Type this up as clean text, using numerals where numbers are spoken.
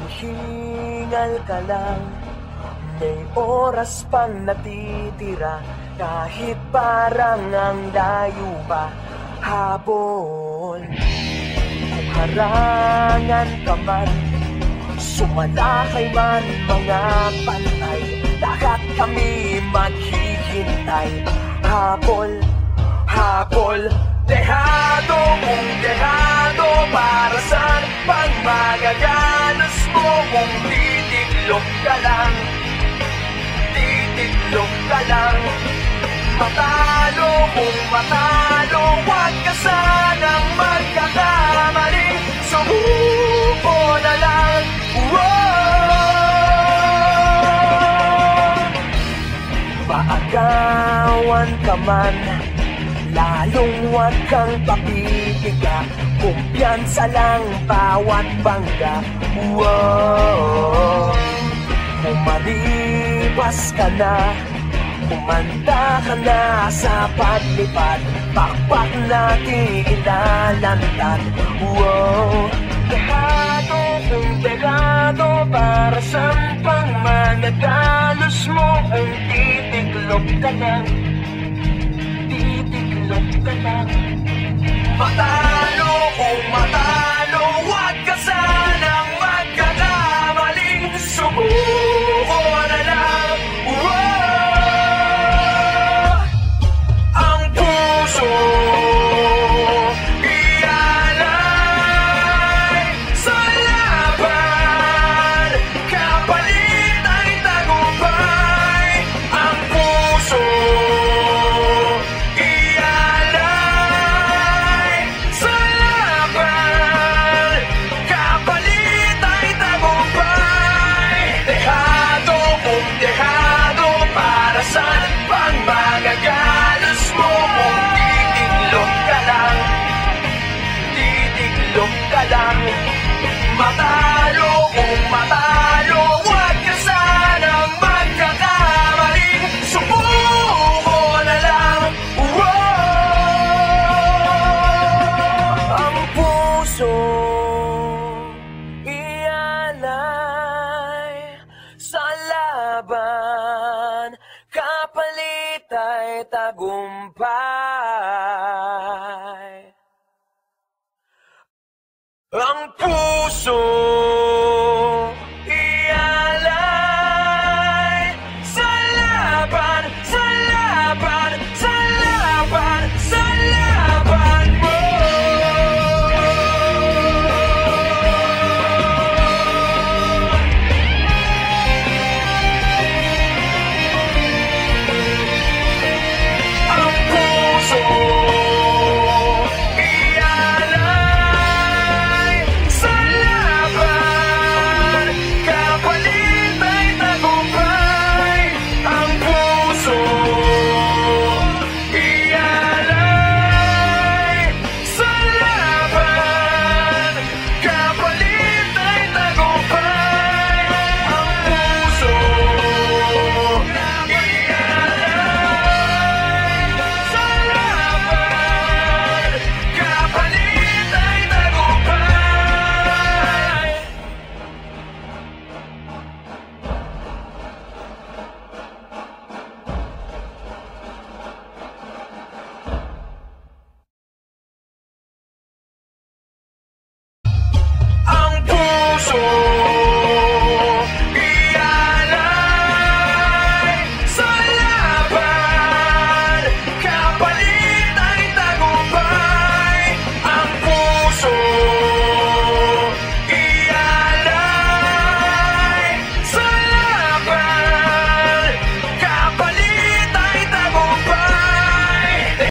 Hingal ka lang, may oras pang natitira, kahit parang ang layo pa habol. Kung harangan ka man, sumalakay man mga pantay, lahat kami maghihintay. Habol, habol, dehado kung dehado, para saan pang magagalos mo kung titiklop ka lang, titiklop ka lang. Matalo kung matalo, huwag ka sanang magkakamali, sumuko na lang. Maagawan ka man, lalong huwag kang papipiga, kumpiyansa lang bawat bangga. Umaribas ka na, kumanda ka na sa paglipad, pakpak natin ilalantad. Dehado kung dehado, para saan pang managalos mo kung titiklop ka lang, titiklop ka lang. Matalo kung matalo, huwag ka sanang magkakamaling, sumuko na lang. Ang puso ialay sa laban, kapalit ay tagumpay. Ang puso ialay sa laban, kapalit ay tagumpay. Dehado kung dehado, para saan pang magagalos mo kung titiklop ka lang, titiklop ka lang. Matalo kung matalo, huwag ka sanang magkakamali, sumuko na lang. Ang puso ialay sa laban, kapalit ay tagumpay. Ang puso